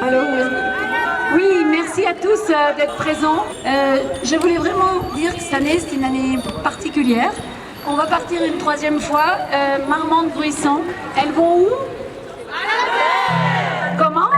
Alors, oui, merci à tous d'être présents. Je voulais vraiment dire que cette année, c'est une année particulière. On va partir une troisième fois. Marmande, Bruissan. Elles vont où? Comment?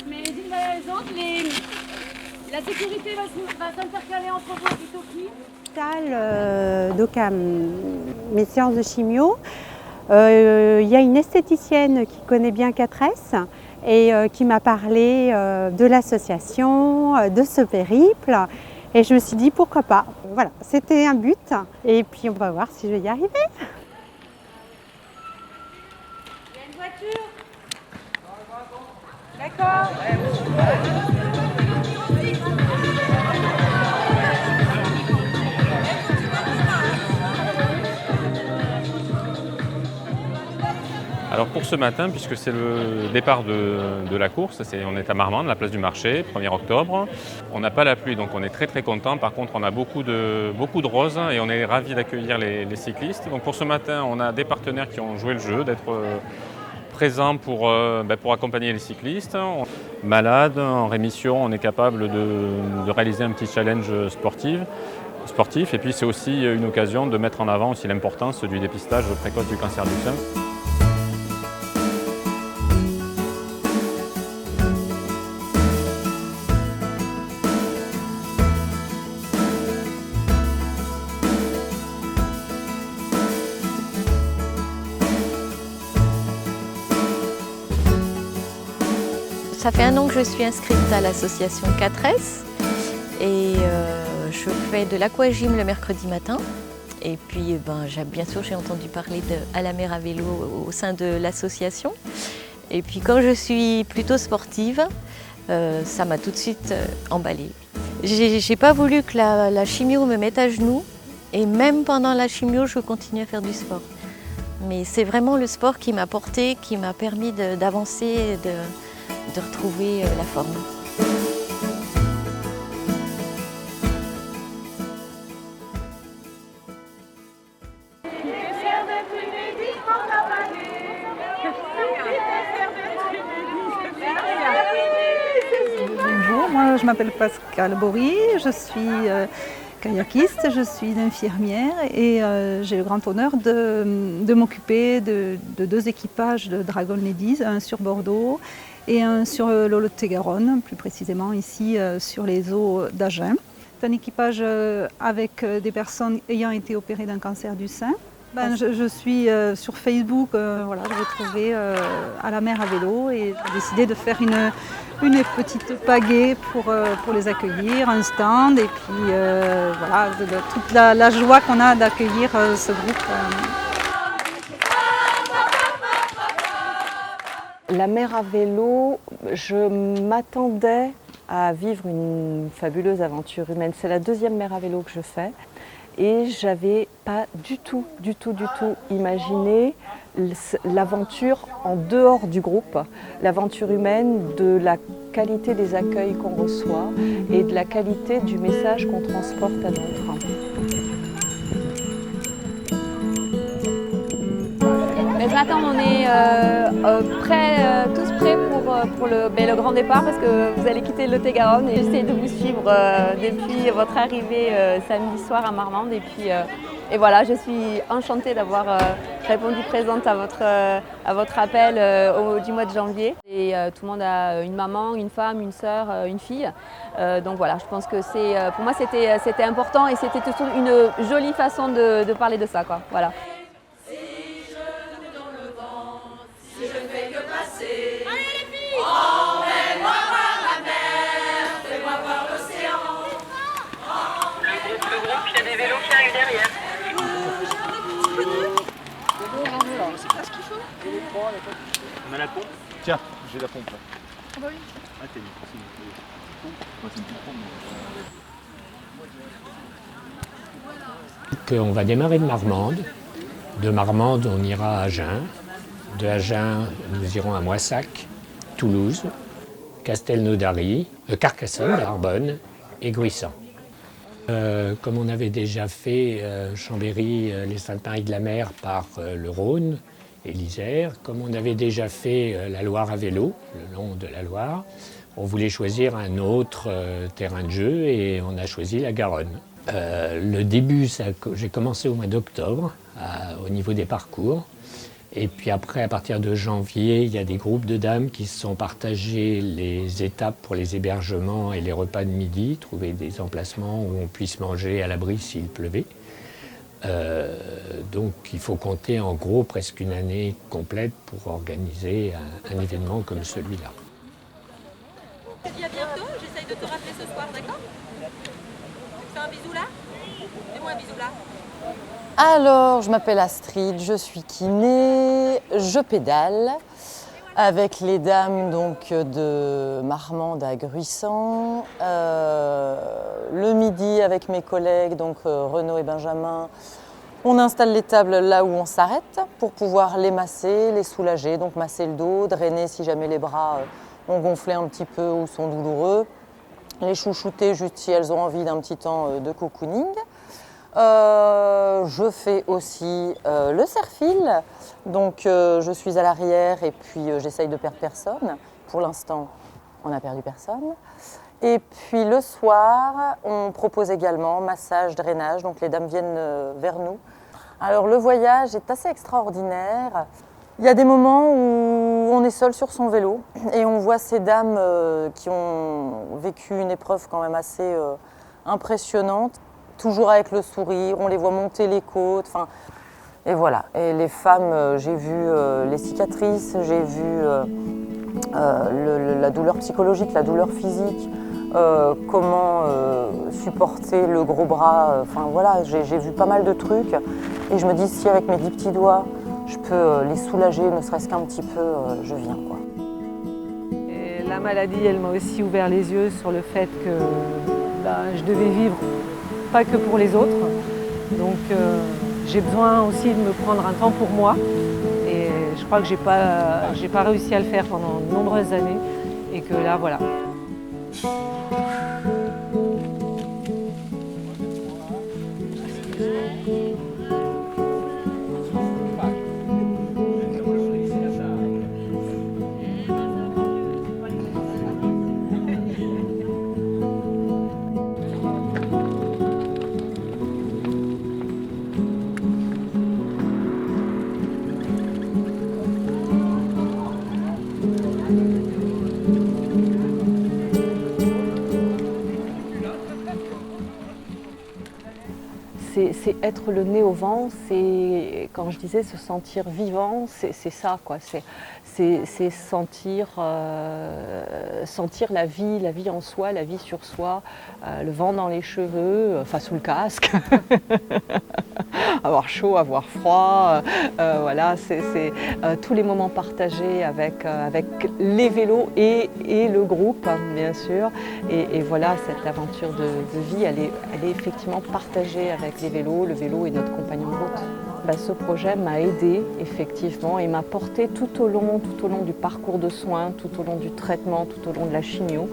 Mais d'une manière à l'autre, la sécurité va s'intercaler entre vous et Toki. Donc à mes séances de chimio, il y a une esthéticienne qui connaît bien 4S et qui m'a parlé de l'association, de ce périple. Et je me suis dit pourquoi pas. Voilà, c'était un but. Et puis on va voir si je vais y arriver. Il y a une voiture. D'accord. Alors pour ce matin, puisque c'est le départ de la course, on est à Marmande, la place du marché, 1er octobre. On n'a pas la pluie, donc on est très très content. Par contre, on a beaucoup de roses et on est ravis d'accueillir les cyclistes. Donc pour ce matin, on a des partenaires qui ont joué le jeu, d'être présents pour accompagner les cyclistes. Malades, en rémission, on est capable de réaliser un petit challenge sportif. Et puis c'est aussi une occasion de mettre en avant aussi l'importance du dépistage précoce du cancer du sein. Ça fait 1 an que je suis inscrite à l'association 4S et je fais de l'aquagym le mercredi matin. Et puis bien sûr j'ai entendu parler À la mer à vélo au sein de l'association. Et puis comme je suis plutôt sportive, ça m'a tout de suite emballée. J'ai pas voulu que la chimio me mette à genoux et même pendant la chimio je continue à faire du sport. Mais c'est vraiment le sport qui m'a portée, qui m'a permis d'avancer, de retrouver la forme. Bonjour, moi je m'appelle Pascal Bory, je suis kayakiste, je suis infirmière et j'ai le grand honneur de m'occuper de 2 équipages de Dragon Ladies, un sur Bordeaux et un sur le Lot-et-Garonne, plus précisément ici sur les eaux d'Agen. C'est un équipage avec des personnes ayant été opérées d'un cancer du sein. Je suis sur Facebook, j'avais trouvé À la mer à vélo et j'ai décidé de faire une petite pagaie pour les accueillir, un stand et puis toute la joie qu'on a d'accueillir ce groupe. La mer à vélo, je m'attendais à vivre une fabuleuse aventure humaine. C'est la 2e mer à vélo que je fais et je n'avais pas du tout imaginé l'aventure en dehors du groupe, l'aventure humaine, de la qualité des accueils qu'on reçoit et de la qualité du message qu'on transporte à d'autres. Ce matin, on est tous prêts pour le grand départ parce que vous allez quitter le Lot-et-Garonne et j'essaie de vous suivre depuis votre arrivée samedi soir à Marmande. Et voilà, je suis enchantée d'avoir répondu présente à votre appel du mois de janvier. Et tout le monde a une maman, une femme, une sœur, une fille. Donc voilà, je pense que pour moi c'était important et c'était surtout une jolie façon de parler de ça, quoi. Voilà. Si je ne fais que passer, allez les filles, emmène-moi voir la On a la pompe? Tiens, j'ai la pompe là. Ah bah oui. Ah t'es bien. On va démarrer de Marmande. De Marmande, on ira à Agen. De Agen, nous irons à Moissac, Toulouse, Castelnaudary, Carcassonne, Narbonne et Gruissan. Comme on avait déjà fait Chambéry, les Saintes-Maries de la Mer par le Rhône et l'Isère, comme on avait déjà fait la Loire à vélo, le long de la Loire, on voulait choisir un autre terrain de jeu et on a choisi la Garonne. Le début, j'ai commencé au mois d'octobre au niveau des parcours. Et puis après, à partir de janvier, il y a des groupes de dames qui se sont partagés les étapes pour les hébergements et les repas de midi, trouver des emplacements où on puisse manger à l'abri s'il pleuvait. Donc il faut compter en gros presque une année complète pour organiser un événement comme celui-là. Je te dis à bientôt, j'essaye de te rappeler ce soir, d'accord? Fais un bisou là? Fais-moi un bisou là. Alors, je m'appelle Astrid, je suis kiné, je pédale avec les dames donc, de Marmande à Gruissan. Le midi, avec mes collègues, donc Renaud et Benjamin, on installe les tables là où on s'arrête pour pouvoir les masser, les soulager, donc masser le dos, drainer si jamais les bras ont gonflé un petit peu ou sont douloureux, les chouchouter juste si elles ont envie d'un petit temps de cocooning. Je fais aussi le serre-fil, donc je suis à l'arrière et puis j'essaye de perdre personne. Pour l'instant, on n'a perdu personne. Et puis le soir, on propose également massage, drainage, donc les dames viennent vers nous. Alors le voyage est assez extraordinaire. Il y a des moments où on est seul sur son vélo et on voit ces dames qui ont vécu une épreuve quand même assez impressionnante. Toujours avec le sourire, on les voit monter les côtes, et voilà. Et les femmes, j'ai vu les cicatrices, j'ai vu la douleur psychologique, la douleur physique, comment supporter le gros bras, voilà, j'ai vu pas mal de trucs. Et je me dis, si avec mes 10 petits doigts, je peux les soulager, ne serait-ce qu'un petit peu, je viens, quoi. Et la maladie, elle m'a aussi ouvert les yeux sur le fait que je devais vivre pas que pour les autres. Donc j'ai besoin aussi de me prendre un temps pour moi. Et je crois que j'ai pas réussi à le faire pendant de nombreuses années. Et que là, voilà. C'est être le nez au vent, c'est, quand je disais se sentir vivant, c'est ça, quoi. C'est sentir la vie en soi, la vie sur soi, le vent dans les cheveux, sous le casque, avoir chaud, avoir froid, voilà, c'est tous les moments partagés avec les vélos et le groupe, bien sûr. Et voilà, cette aventure de vie, elle est effectivement partagée avec les vélos. Le vélo est notre compagnon de route. Ce projet m'a aidé effectivement et m'a porté tout au long du parcours de soins, tout au long du traitement, tout au long de la chimio,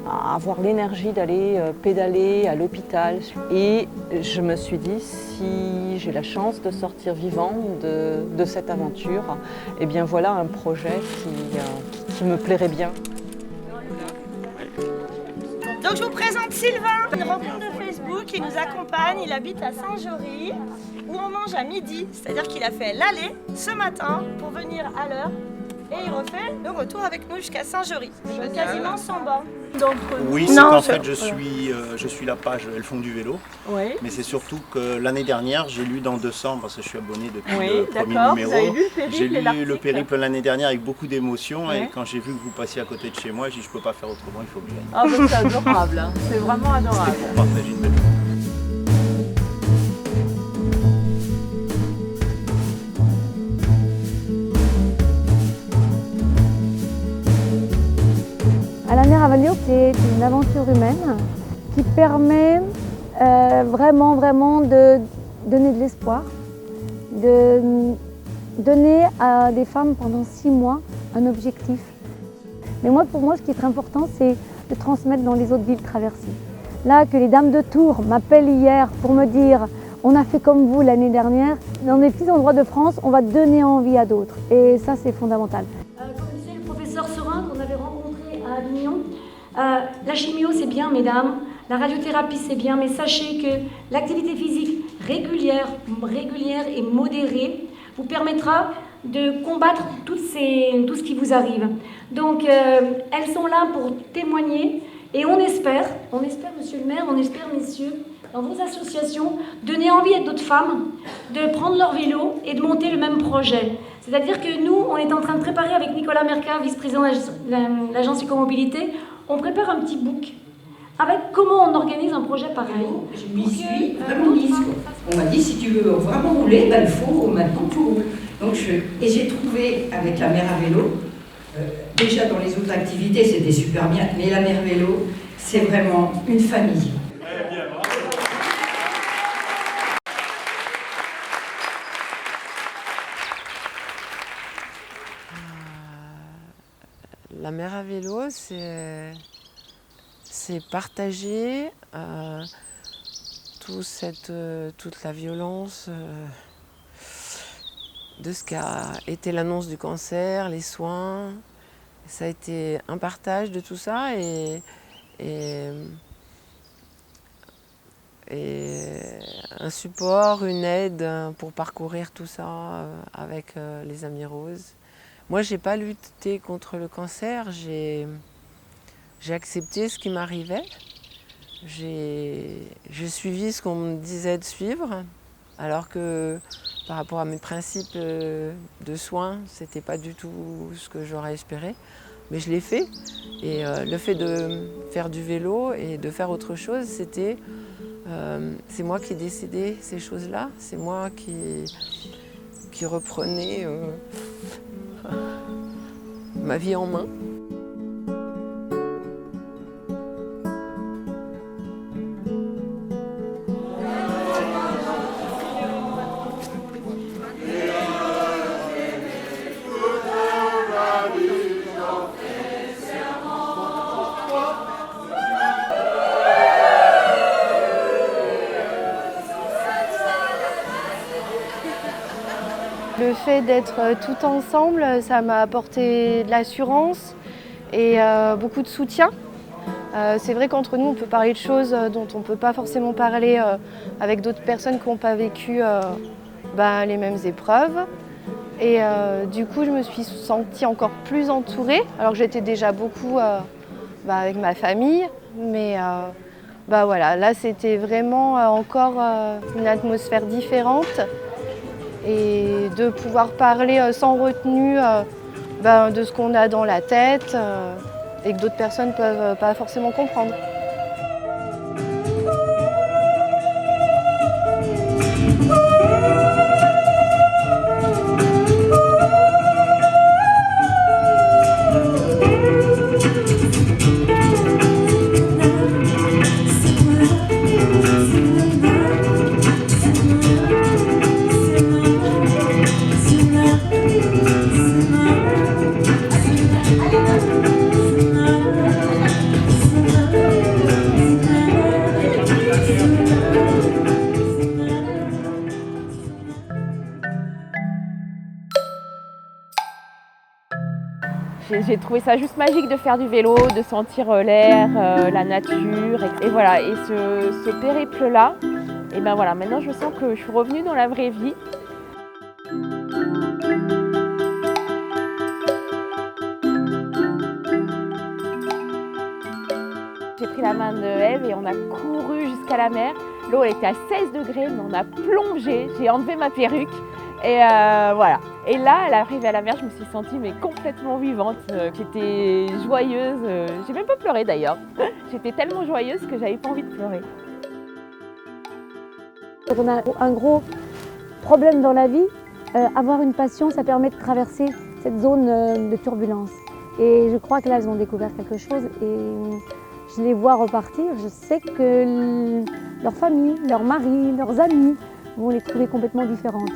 à avoir l'énergie d'aller pédaler à l'hôpital. Et je me suis dit, si j'ai la chance de sortir vivant de cette aventure, eh bien voilà un projet qui me plairait bien. Donc je vous présente Sylvain, une rencontre de Facebook qui nous accompagne. Il habite à Saint-Jory, où on mange à midi, c'est-à-dire qu'il a fait l'aller ce matin pour venir à l'heure et il refait le retour avec nous jusqu'à Saint-Jory, quasiment sans banc. Oui, c'est qu'en fait je suis la page Elles font du vélo, oui. Mais c'est surtout que l'année dernière j'ai lu dans 200, parce que je suis abonné depuis le premier numéro. J'ai lu le périple l'année dernière avec beaucoup d'émotion, oui. Et quand j'ai vu que vous passiez à côté de chez moi, j'ai dit je peux pas faire autrement, il faut que je vienne. Ah bah, c'est adorable, hein. C'est vraiment adorable. C'était pour partager une belle journée. La mer à vélo, c'est une aventure humaine qui permet vraiment de donner de l'espoir, de donner à des femmes pendant 6 mois un objectif. Mais pour moi, ce qui est très important, c'est de transmettre dans les autres villes traversées. Là, que les dames de Tours m'appellent hier pour me dire « on a fait comme vous l'année dernière », dans des petits endroits de France, on va donner envie à d'autres. Et ça, c'est fondamental. Comme disait le professeur Serin qu'on avait rencontré à Avignon, la chimio c'est bien mesdames, la radiothérapie c'est bien, mais sachez que l'activité physique régulière et modérée vous permettra de combattre tout ce qui vous arrive. Donc elles sont là pour témoigner et on espère monsieur le maire, on espère messieurs, dans vos associations, donner envie à d'autres femmes de prendre leur vélo et de monter le même projet. C'est-à-dire que nous, on est en train de préparer avec Nicolas Mercat, vice-président de l'agence Écomobilité, on prépare un petit book avec comment on organise un projet pareil. Je m'y suis vraiment mise. On m'a dit, si tu veux vraiment rouler, il faut maintenant tu roules. Donc et j'ai trouvé avec la mer à vélo, déjà dans les autres activités c'était super bien, mais la mer vélo, c'est vraiment une famille. La mer à vélo, c'est partager toute la violence de ce qu'a été l'annonce du cancer, les soins. Ça a été un partage de tout ça et un support, une aide pour parcourir tout ça avec les Amis Roses. Moi, je n'ai pas lutté contre le cancer, j'ai accepté ce qui m'arrivait. J'ai suivi ce qu'on me disait de suivre, alors que par rapport à mes principes de soins, ce n'était pas du tout ce que j'aurais espéré. Mais je l'ai fait. Et le fait de faire du vélo et de faire autre chose, c'est moi qui ai décidé ces choses-là. C'est moi qui reprenais ma vie en main. Le fait d'être tout ensemble, ça m'a apporté de l'assurance et beaucoup de soutien. C'est vrai qu'entre nous, on peut parler de choses dont on ne peut pas forcément parler avec d'autres personnes qui n'ont pas vécu les mêmes épreuves. Et du coup, je me suis sentie encore plus entourée, alors que j'étais déjà beaucoup avec ma famille. Mais voilà, là, c'était vraiment encore une atmosphère différente. Et de pouvoir parler sans retenue de ce qu'on a dans la tête et que d'autres personnes ne peuvent pas forcément comprendre. J'ai trouvé ça juste magique de faire du vélo, de sentir l'air, la nature. Et voilà, et ce périple-là, et ben voilà, maintenant je sens que je suis revenue dans la vraie vie. J'ai pris la main de Eve et on a couru jusqu'à la mer. L'eau était à 16 degrés, mais on a plongé, j'ai enlevé ma perruque. Et voilà. Et là, à l'arrivée à la mer, je me suis sentie complètement vivante. J'étais joyeuse. J'ai même pas pleuré d'ailleurs. J'étais tellement joyeuse que j'avais pas envie de pleurer. Quand on a un gros problème dans la vie, avoir une passion, ça permet de traverser cette zone de turbulence. Et je crois que là, elles ont découvert quelque chose et je les vois repartir. Je sais que leur famille, leur mari, leurs amis vont les trouver complètement différentes.